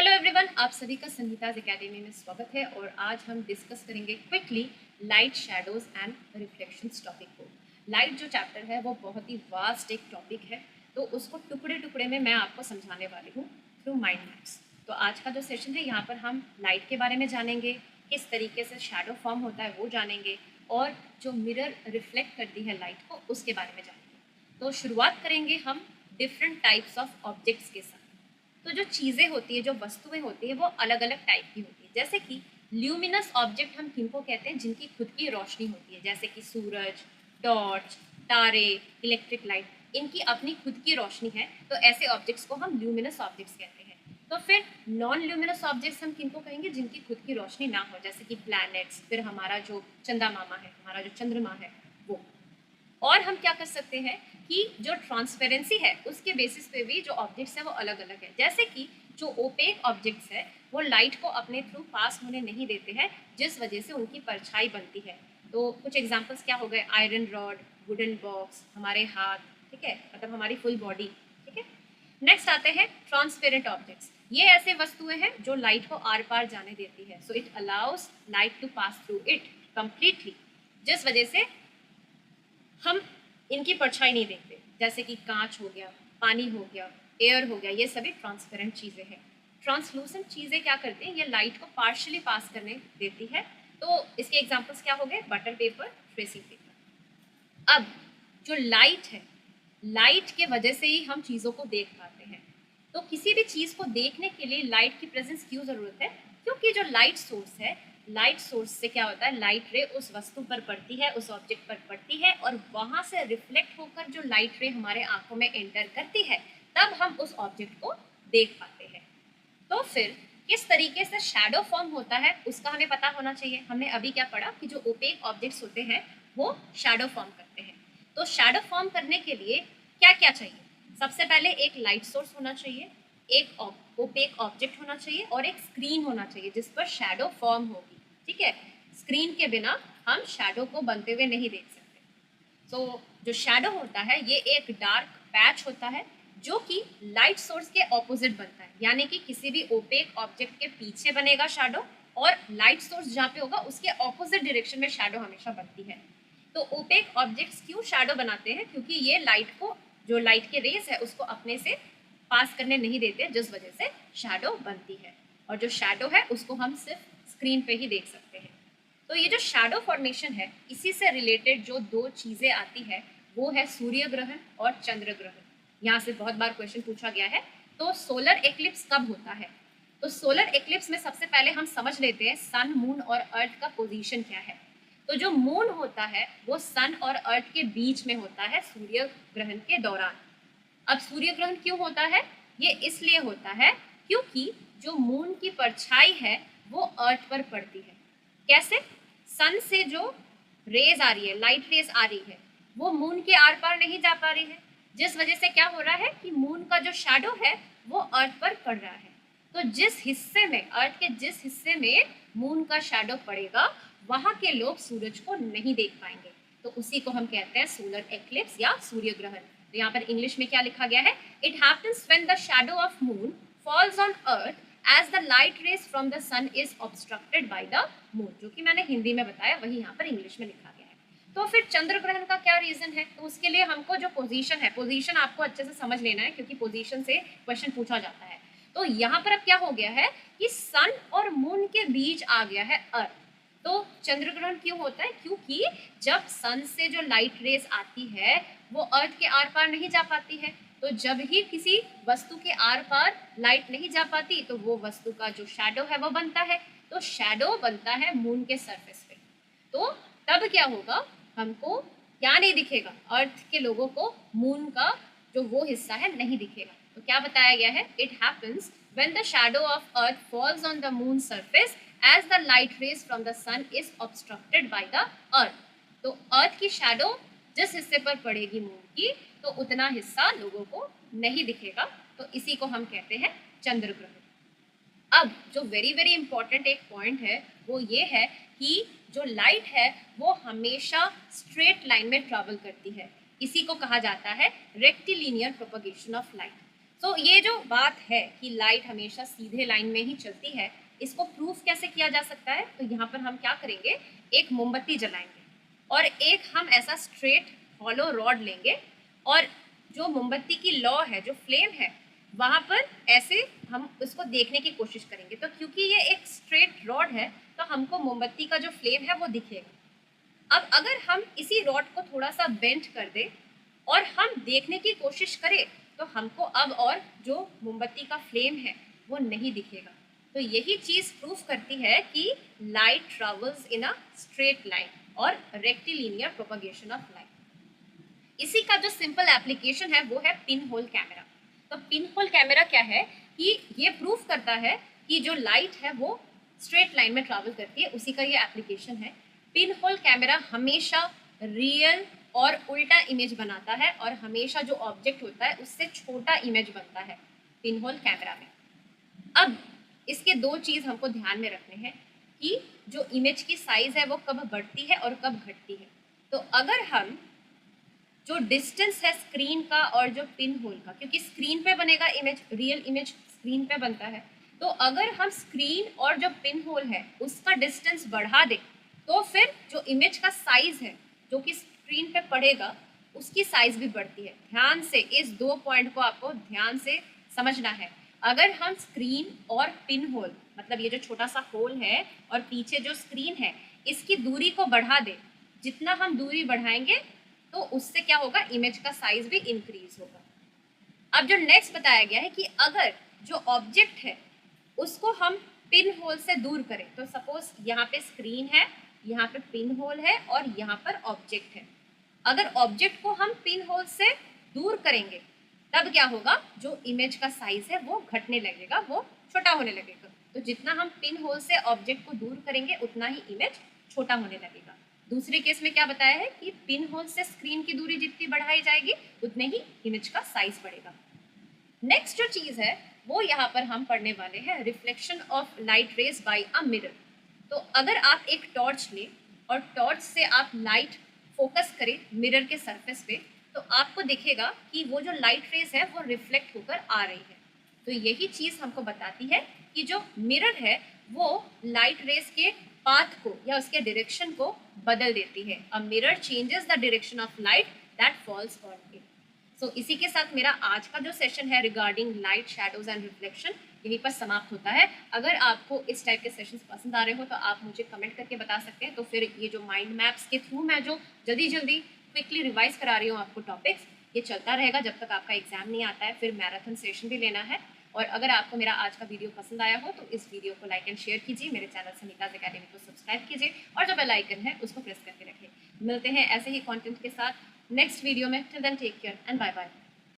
Hello everyone, आप सभी का संगीताज एकेडमी में स्वागत है। और आज हम डिस्कस करेंगे quickly light, shadows and reflections topic को। लाइट जो चैप्टर है वो बहुत ही वास्ट एक टॉपिक है, तो उसको टुकड़े टुकड़े में मैं आपको समझाने वाली हूँ थ्रू माइंड मैप्स। तो आज का जो सेशन है यहाँ पर हम लाइट के बारे में जानेंगे, किस तरीके से शैडो फॉर्म होता है वो जानेंगे, और जो मिरर रिफ्लेक्ट करती है लाइट को उसके बारे में जानेंगे। तो शुरुआत करेंगे हम डिफरेंट टाइप्स ऑफ ऑब्जेक्ट्स के साथ। तो जो चीज़ें होती है, जो वस्तुएं होती है, वो अलग अलग टाइप की होती है। जैसे कि ल्यूमिनस ऑब्जेक्ट हम किनको कहते हैं, जिनकी खुद की रोशनी होती है, जैसे कि सूरज, टॉर्च, तारे, इलेक्ट्रिक लाइट, इनकी अपनी खुद की रोशनी है, तो ऐसे ऑब्जेक्ट्स को हम ल्यूमिनस ऑब्जेक्ट्स कहते हैं। तो फिर नॉन ल्यूमिनस ऑब्जेक्ट्स हम किनको कहेंगे, जिनकी खुद की रोशनी ना हो, जैसे कि प्लैनेट्स, फिर हमारा जो चंदा मामा है, हमारा जो चंद्रमा है वो। और हम क्या कर सकते हैं कि जो ट्रांसपेरेंसी है उसके बेसिस पे भी जो ऑब्जेक्ट्स है वो अलग अलग है। जैसे कि जो ओपेक ऑब्जेक्ट्स है वो लाइट को अपने थ्रू पास होने नहीं देते हैं, जिस वजह से उनकी परछाई बनती है। तो कुछ एग्जांपल्स क्या हो गए, आयरन रॉड, वुडन बॉक्स, हमारे हाथ, ठीक है, मतलब हमारी फुल बॉडी, ठीक है। नेक्स्ट आते हैं ट्रांसपेरेंट ऑब्जेक्ट्स। ये ऐसे वस्तुएं हैं जो लाइट को आर पार जाने देती है, so it allows light to pass through it completely, जिस वजह से हम इनकी परछाई नहीं देखते। जैसे कि कांच हो गया, पानी हो गया, एयर हो गया, ये सभी ट्रांसपेरेंट चीज़ें हैं। ट्रांसलूसेंट चीज़ें क्या करती हैं, ये लाइट को पार्शियली पास करने देती है। तो इसके एग्जांपल्स क्या हो गए, बटर पेपर, ट्रेसिंग पेपर। अब जो लाइट है, लाइट के वजह से ही हम चीज़ों को देख पाते हैं। तो किसी भी चीज़ को देखने के लिए लाइट की प्रेजेंस क्यों ज़रूरत है, क्योंकि जो लाइट सोर्स है, लाइट सोर्स से क्या होता है, लाइट रे उस वस्तु पर पड़ती है, उस ऑब्जेक्ट पर पड़ती है, और वहाँ से रिफ्लेक्ट होकर जो लाइट रे हमारे आंखों में एंटर करती है, तब हम उस ऑब्जेक्ट को देख पाते हैं। तो फिर किस तरीके से शैडो फॉर्म होता है उसका हमें पता होना चाहिए। हमने अभी क्या पढ़ा कि जो ओपेक ऑब्जेक्ट्स होते हैं वो शैडो फॉर्म करते हैं। तो शैडो फॉर्म करने के लिए क्या क्या चाहिए, सबसे पहले एक लाइट सोर्स होना चाहिए, एक ओपेक ऑब्जेक्ट होना चाहिए, और एक स्क्रीन होना चाहिए जिस पर शैडो फॉर्म होगी, ठीक है। स्क्रीन के बिना हम शैडो को बनते हुए नहीं देख सकते। तो जो शैडो होता है ये एक डार्क पैच होता है जो कि लाइट सोर्स के ऑपोजिट बनता है, यानी कि किसी भी ओपेक ऑब्जेक्ट के पीछे बनेगा शैडो, और लाइट सोर्स जहाँ पे होगा उसके ऑपोजिट डायरेक्शन में शैडो हमेशा बनती है। तो ओपेक ऑब्जेक्ट्स क्यों शैडो बनाते हैं, क्योंकि ये लाइट को, जो लाइट के रेस है उसको अपने से पास करने नहीं देते, जिस वजह से शैडो बनती है। और जो शैडो है उसको हम सिर्फ स्क्रीन पे ही देख सकते हैं। तो ये जो शैडो फॉर्मेशन है, इसी से रिलेटेड जो दो चीज़ें आती है वो है सूर्य ग्रहण और चंद्र ग्रहण। यहाँ से बहुत बार क्वेश्चन पूछा गया है। तो सोलर एक्लिप्स कब होता है, तो सोलर एक्लिप्स में सबसे पहले हम समझ लेते हैं सन, मून और अर्थ का पोजीशन क्या है। तो जो मून होता है वो सन और अर्थ के बीच में होता है सूर्य ग्रहण के दौरान। अब सूर्य ग्रहण क्यों होता है, ये इसलिए होता है क्योंकि जो मून की परछाई है वो अर्थ पर पड़ती है। कैसे, सन से जो रेज आ रही है, लाइट रेज आ रही है, वो मून के आर पार नहीं जा पा रही है, जिस वजह से क्या हो रहा है कि मून का जो शैडो है वो अर्थ पर पड़ रहा है। तो जिस हिस्से में, अर्थ के जिस हिस्से में मून का शैडो पड़ेगा, वहां के लोग सूरज को नहीं देख पाएंगे। तो उसी को हम कहते हैं सोलर एक्लिप्स या सूर्य ग्रहण। तो यहाँ पर इंग्लिश में क्या लिखा गया है, it happens when the shadow of moon falls on earth as the light rays from the sun is obstructed by the moon, जो कि मैंने हिंदी में बताया वही यहाँ पर इंग्लिश में लिखा गया है। तो फिर चंद्र ग्रहण का क्या रीजन है, तो उसके लिए हमको जो पोजीशन है, पोजीशन आपको अच्छे से समझ लेना है क्योंकि पोजीशन से क्वेश्चन पूछा जाता है। तो यहाँ पर अब क्या हो गया है कि सन और मून के बीच आ गया है अर्थ। तो चंद्र ग्रहण क्यों होता है, क्योंकि जब सन से जो लाइट रेस आती है वो अर्थ के आर पार नहीं जा पाती है। तो जब ही किसी वस्तु के आर पार लाइट नहीं जा पाती तो वो वस्तु का जो शैडो है वो बनता है। तो शैडो बनता है मून के सरफेस पे। तो तब क्या होगा, हमको क्या नहीं दिखेगा, अर्थ के लोगों को मून का जो वो हिस्सा है नहीं दिखेगा। तो क्या बताया गया है, it happens when the shadow of earth falls on the moon surface as the light rays from the sun is obstructed by the earth. तो अर्थ की शैडो जिस हिस्से पर पड़ेगी मून की, तो उतना हिस्सा लोगों को नहीं दिखेगा। तो इसी को हम कहते हैं चंद्र ग्रहण। अब जो वेरी वेरी इंपॉर्टेंट एक पॉइंट है वो ये है कि जो लाइट है वो हमेशा स्ट्रेट लाइन में ट्रैवल करती है। इसी को कहा जाता है रेक्टिलिनियर प्रोपगेशन ऑफ लाइट। सो ये जो बात है कि लाइट हमेशा सीधे लाइन में ही चलती है, इसको प्रूफ कैसे किया जा सकता है? तो यहाँ पर हम क्या करेंगे, एक मोमबत्ती जलाएंगे और एक हम ऐसा स्ट्रेट हॉलो रॉड लेंगे और जो मोमबत्ती की लौ है, जो फ्लेम है, वहाँ पर ऐसे हम उसको देखने की कोशिश करेंगे। तो क्योंकि ये एक स्ट्रेट रॉड है तो हमको मोमबत्ती का जो फ्लेम है वो दिखेगा। अब अगर हम इसी रॉड को थोड़ा सा बेंड कर दें और हम देखने की कोशिश करें तो हमको अब और जो मोमबत्ती का फ्लेम है वो नहीं दिखेगा। तो यही चीज़ प्रूफ करती है कि light travels in a straight line और रेक्टिलिनियर प्रोपगेशन ऑफ लाइट। इसी का जो सिंपल एप्लीकेशन है वो है पिन होल कैमरा। तो पिन होल कैमरा क्या है कि ये प्रूफ करता है कि जो लाइट है वो स्ट्रेट लाइन में ट्रैवल करती है, उसी का ये एप्लीकेशन है। पिन होल कैमरा हमेशा रियल और उल्टा इमेज बनाता है और हमेशा जो ऑब्जेक्ट होता है उससे छोटा इमेज बनता है पिन होल कैमरा में। अब इसके दो चीज़ हमको ध्यान में रखने हैं कि जो इमेज की साइज है वो कब बढ़ती है और कब घटती है। तो अगर हम जो डिस्टेंस है स्क्रीन का और जो पिन होल का, क्योंकि स्क्रीन पे बनेगा इमेज, रियल इमेज स्क्रीन पे बनता है, तो अगर हम स्क्रीन और जो पिन होल है उसका डिस्टेंस बढ़ा दें तो फिर जो इमेज का साइज है जो कि स्क्रीन पे पड़ेगा उसकी साइज भी बढ़ती है। ध्यान से इस दो पॉइंट को आपको ध्यान से समझना है। अगर हम स्क्रीन और पिन होल, मतलब ये जो छोटा सा होल है और पीछे जो स्क्रीन है, इसकी दूरी को बढ़ा दें, जितना हम दूरी बढ़ाएंगे तो उससे क्या होगा, इमेज का साइज भी इंक्रीज होगा। अब जो नेक्स्ट बताया गया है कि अगर जो ऑब्जेक्ट है उसको हम पिन होल से दूर करें, तो सपोज यहाँ पे स्क्रीन है, यहाँ पे पिन होल है और यहाँ पर ऑब्जेक्ट है। अगर ऑब्जेक्ट को हम पिन होल से दूर करेंगे तब क्या होगा, जो इमेज का साइज है वो घटने लगेगा, वो छोटा होने लगेगा। तो जितना हम पिन होल से ऑब्जेक्ट को दूर करेंगे उतना ही इमेज छोटा होने लगेगा। दूसरे केस में क्या बताया है कि पिन होल से स्क्रीन की दूरी जितनी बढ़ाई जाएगी उतने ही इमेज का साइज बढ़ेगा। नेक्स्ट जो चीज़ है वो यहाँ पर हम पढ़ने वाले हैं, reflection of light rays by a mirror. तो अगर आप एक टॉर्च लें और टॉर्च से आप लाइट फोकस करें मिरर के सरफेस पे, तो आपको दिखेगा कि वो जो लाइट रेज है वो रिफ्लेक्ट होकर आ रही है। तो यही चीज़ हमको बताती है कि जो मिरर है वो लाइट रेज के पाथ को या उसके डायरेक्शन को बदल देती है। A mirror changes the direction of light that falls on it. So इसी के साथ मेरा आज का जो सेशन है regarding light, shadows and reflection यहीं पर समाप्त होता है। अगर आपको इस टाइप के सेशंस पसंद आ रहे हो तो आप मुझे कमेंट करके बता सकते हैं। तो फिर ये जो माइंड मैप्स के थ्रू मैं जो जल्दी जल्दी क्विकली रिवाइज करा रही हूँ आपको टॉपिक्स, ये चलता रहेगा जब तक आपका एग्जाम नहीं आता है। फिर मैराथन सेशन भी लेना है। और अगर आपको मेरा आज का वीडियो पसंद आया हो तो इस वीडियो को लाइक एंड शेयर कीजिए, मेरे चैनल सनीताज अकेडमी को सब्सक्राइब कीजिए और जो बेल आइकन है उसको प्रेस करके रखिए। मिलते हैं ऐसे ही कंटेंट के साथ नेक्स्ट वीडियो में। Till then take care and bye bye.